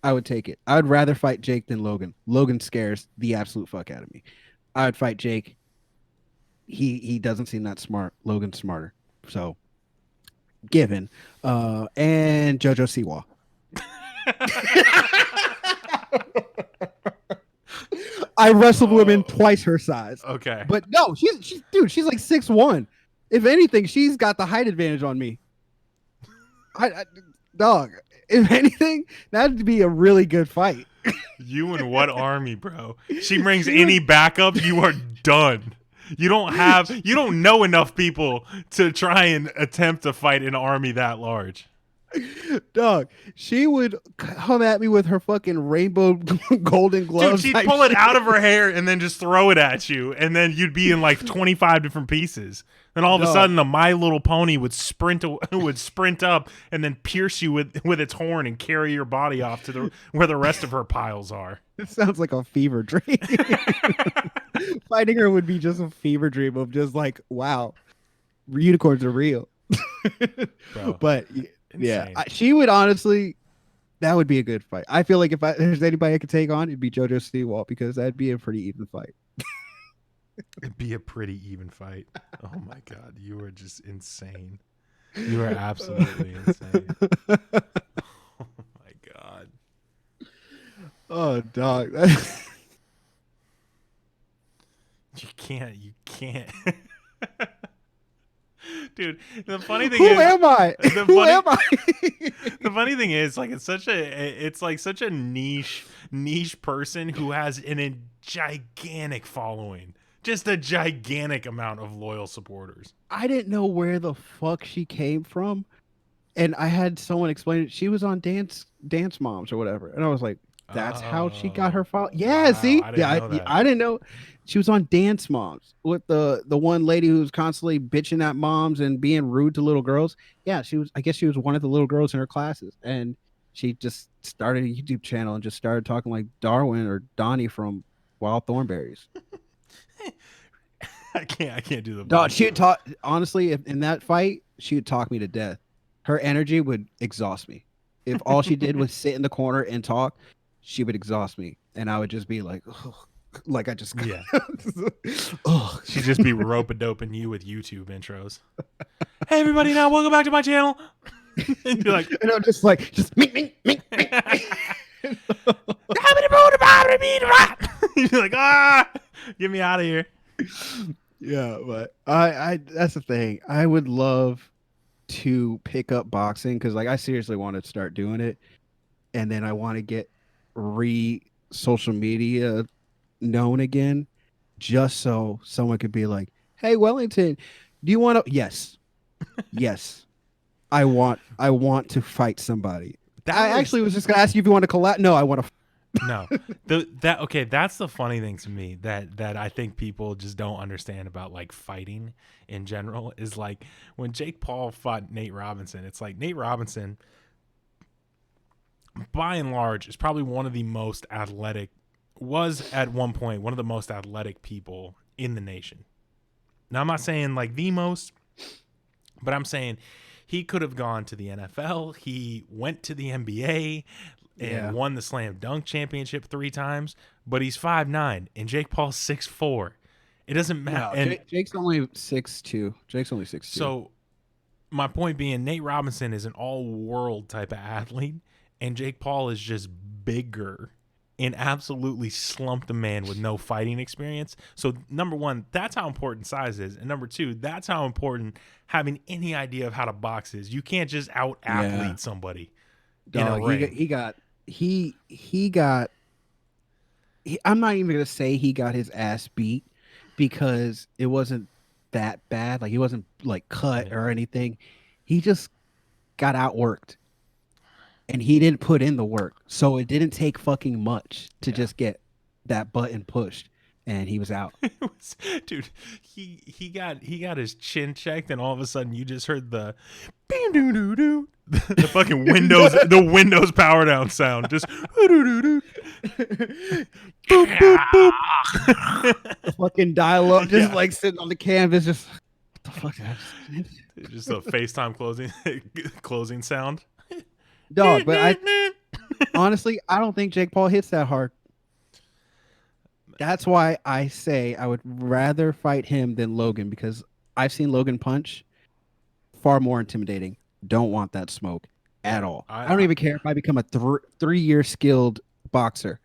I would take it. I would rather fight Jake than Logan. Logan scares the absolute fuck out of me. I would fight Jake. He doesn't seem that smart. Logan's smarter. So, given. And JoJo Siwa. I wrestled women twice her size. Okay. But no, she's like 6'1". If anything, she's got the height advantage on me. Dog, if anything, that'd be a really good fight. You and what army, bro? She brings any backup, you are done. You don't know enough people to try and attempt to fight an army that large. Dog, she would come at me with her fucking rainbow golden gloves. Dude, she'd pull it out of her hair and then just throw it at you, and then you'd be in like 25 different pieces. Then all of a sudden, a My Little Pony would sprint up and then pierce you with its horn and carry your body off to where the rest of her piles are. It sounds like a fever dream. Fighting her would be just a fever dream of just like, wow, unicorns are real. Bro, but yeah, she would honestly, that would be a good fight. I feel like if there's anybody I could take on, it'd be JoJo Siwa, because that'd be a pretty even fight. It'd be a pretty even fight. Oh my God, you are just insane. You are absolutely insane. Oh my God. Oh, dog. You can't. Dude, the funny thing Who is, am I? Who am I? The funny thing is, like, it's like such a niche person who has a gigantic following. Just a gigantic amount of loyal supporters. I didn't know where the fuck she came from. And I had someone explain it. She was on Dance Moms or whatever. And I was like, that's how she got her follow. Yeah, wow, see? I didn't know. She was on Dance Moms with the one lady who's constantly bitching at moms and being rude to little girls. Yeah, I guess she was one of the little girls in her classes. And she just started a YouTube channel and just started talking like Darwin or Donnie from Wild Thornberries. I can't do the Dog, she would talk, honestly, if in that fight, she would talk me to death. Her energy would exhaust me. If all she did was sit in the corner and talk, she would exhaust me. And I would just be like, ugh. Like I just, yeah. Ugh. She'd just be rope-a-doping you with YouTube intros. Hey everybody, now welcome back to my channel. And you're like, and I'm just like, me. You're like, get me out of here. Yeah, but I that's the thing. I would love to pick up boxing because like I seriously want to start doing it, and then I want to get social media known again, just so someone could be like, hey Wellington, do you want to? Yes I want to fight somebody. I actually was just gonna ask you if you want to collab. No, I want to. No, that's the funny thing to me that I think people just don't understand about like fighting in general is like when Jake Paul fought Nate Robinson, it's like Nate Robinson by and large is probably one of the most athletic, was at one point one of the most athletic people in the nation. Now I'm not saying like the most, but I'm saying he could have gone to the NFL. He went to the NBA and won the slam dunk championship 3 times, but he's 5'9" and Jake Paul's 6'4". It doesn't matter. No, Jake's only 6'2". Jake's only 6'2". So my point being, Nate Robinson is an all-world type of athlete, and Jake Paul is just bigger and absolutely slumped a man with no fighting experience. So number one, that's how important size is, and number two, that's how important having any idea of how to box is. You can't just out-athlete somebody. Dog, he got I'm not even gonna say he got his ass beat because it wasn't that bad. Like he wasn't like cut or anything. He just got outworked, and he didn't put in the work. So it didn't take fucking much to just get that button pushed. and he was out. Dude, he got his chin checked, and all of a sudden you just heard the doo doo doo, the fucking Windows power down sound, just boop boop boop. The fucking dialogue, just like sitting on the canvas, just what the fuck? Just a FaceTime closing sound. Dog, but honestly, I don't think Jake Paul hits that hard. That's why I say I would rather fight him than Logan, because I've seen Logan punch. Far more intimidating. Don't want that smoke at all. I don't even care if I become a 3-year skilled boxer.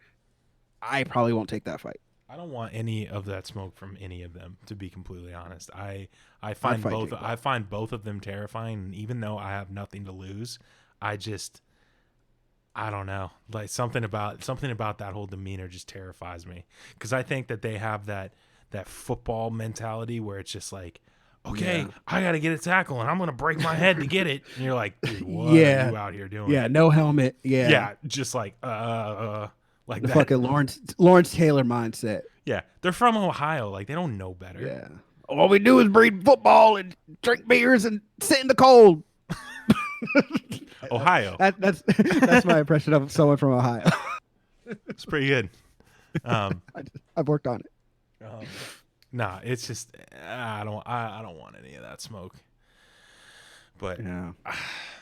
I probably won't take that fight. I don't want any of that smoke from any of them, to be completely honest. I find both of them terrifying, and even though I have nothing to lose, I don't know. Like something about that whole demeanor just terrifies me, because I think that they have that football mentality where it's just like, okay, I got to get a tackle and I'm going to break my head to get it. And you're like, dude, what are you out here doing? Yeah, no helmet. Yeah. Yeah, just like like the that. Fucking Lawrence Taylor mindset. Yeah, they're from Ohio. Like, they don't know better. Yeah. All we do is breed football and drink beers and sit in the cold. Ohio. That's my impression of someone from Ohio. It's pretty good. I've worked on it. Nah, it's just I don't want any of that smoke. But yeah,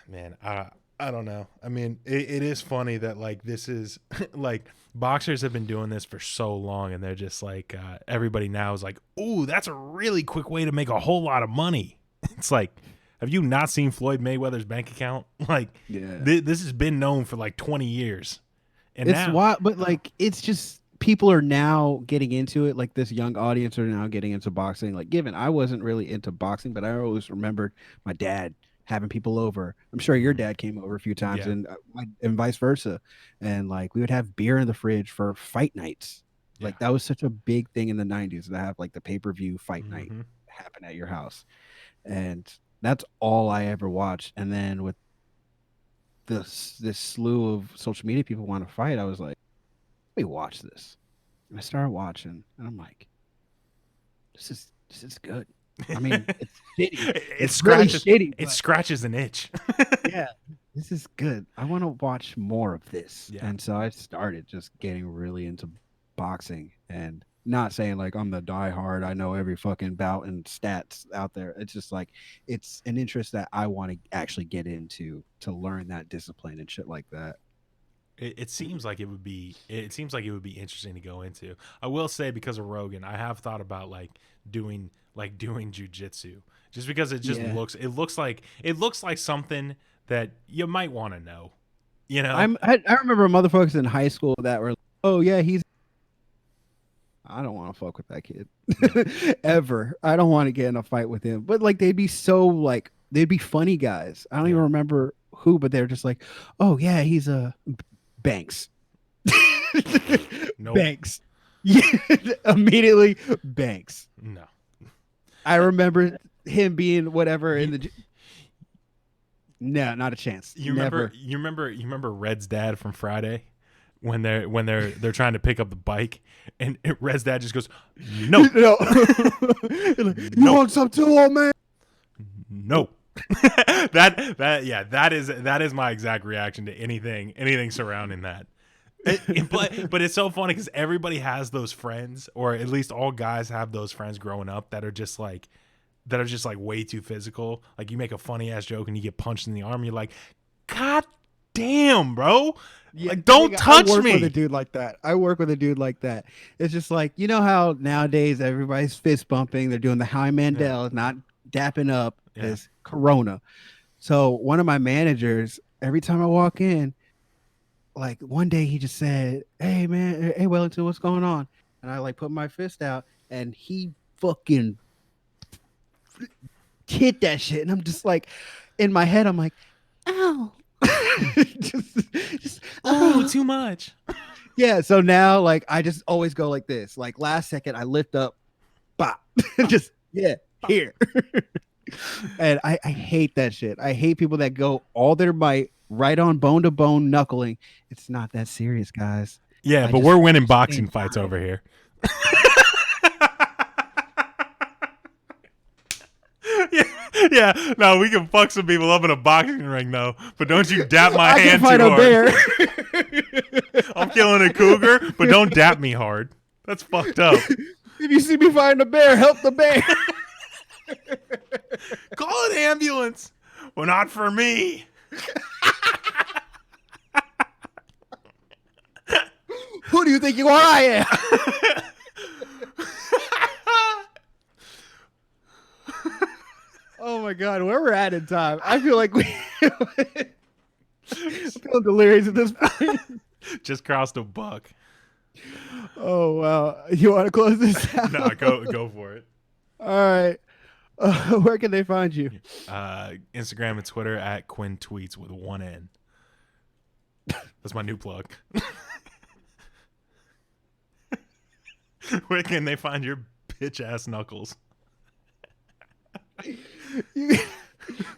man, I don't know. I mean, it is funny that like this is like boxers have been doing this for so long, and they're just like everybody now is like, ooh, that's a really quick way to make a whole lot of money. It's like, have you not seen Floyd Mayweather's bank account? Like, this has been known for like 20 years. And it's now, wild, but like, it's just people are now getting into it. Like this young audience are now getting into boxing. Like, given I wasn't really into boxing, but I always remembered my dad having people over. I'm sure your dad came over a few times, and vice versa. And like, we would have beer in the fridge for fight nights. Like that was such a big thing in the 90s to have like the pay-per-view fight night happen at your house. And that's all I ever watched. And then with this slew of social media people want to fight, I was like, let me watch this. And I started watching, and I'm like, this is good. I mean, it's shitty. It's really shitty. It scratches an itch. Yeah, this is good. I want to watch more of this. Yeah. And so I started just getting really into boxing, and not saying like I'm the diehard, I know every fucking bout and stats out there. It's just like, it's an interest that I want to actually get into to learn that discipline and shit like that. It seems like it would be interesting to go into. I will say, because of Rogan, I have thought about doing jujitsu, just because it just looks like something that you might want to know. You know, I remember motherfuckers in high school that were like, oh yeah, I don't want to fuck with that kid ever. I don't want to get in a fight with him. But like, they'd be funny guys. I don't even remember who, but they're just like, oh yeah, he's a Banks. Nope. Banks. Yeah, immediately Banks. No. I remember him being whatever in the. No, not a chance. You remember Red's dad from Friday when they're trying to pick up the bike, and Red's dad just goes, no. You want some too, old man? No. that is my exact reaction to anything surrounding that. But it's so funny because everybody has those friends, or at least all guys have those friends growing up that are just like way too physical. Like, you make a funny ass joke and you get punched in the arm, you're like, God damn, bro. Yeah, like, don't touch me. I work with a dude like that. It's just like, you know how nowadays everybody's fist bumping, they're doing the high Mandela, not dapping up as Corona. So one of my managers, every time I walk in, like one day he just said, hey man, hey Wellington, what's going on? And I like put my fist out, and he fucking hit that shit. And I'm just like, in my head, I'm like, ow. just oh, too much. Yeah. So now, like, I just always go like this. Like, last second, I lift up, bop, just here. And I hate that shit. I hate people that go all their might right on bone to bone knuckling. It's not that serious, guys. Yeah, but we're winning boxing fights over here. Yeah, no, we can fuck some people up in a boxing ring though, but don't you dap my I hand can fight too a hard. bear. I'm killing a cougar, but don't dap me hard. That's fucked up. If you see me fighting a bear, help the bear. Call an ambulance. Well, not for me. Who do you think you are? I am. Oh my god, where we're at in time. I feel like I'm feeling delirious at this point. Just crossed a buck. Oh wow. You want to close this out? No, go for it. All right. Where can they find you? Instagram and Twitter at Quinn Tweets with one N. That's my new plug. Where can they find your bitch ass knuckles?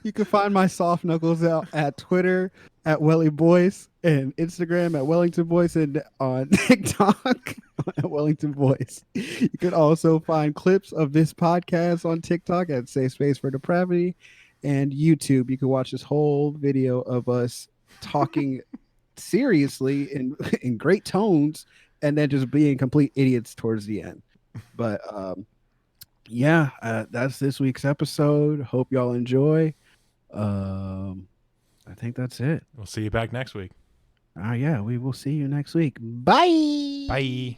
You can find my soft knuckles out at Twitter at Welly Boyce and Instagram at Wellington Boyce and on TikTok at Wellington Boyce. You can also find clips of this podcast on TikTok at Safe Space for Depravity and YouTube. You can watch this whole video of us talking seriously in great tones and then just being complete idiots towards the end. But that's this week's episode. Hope y'all enjoy. I think that's it. We'll see you back next week. Yeah, we will see you next week. Bye. Bye.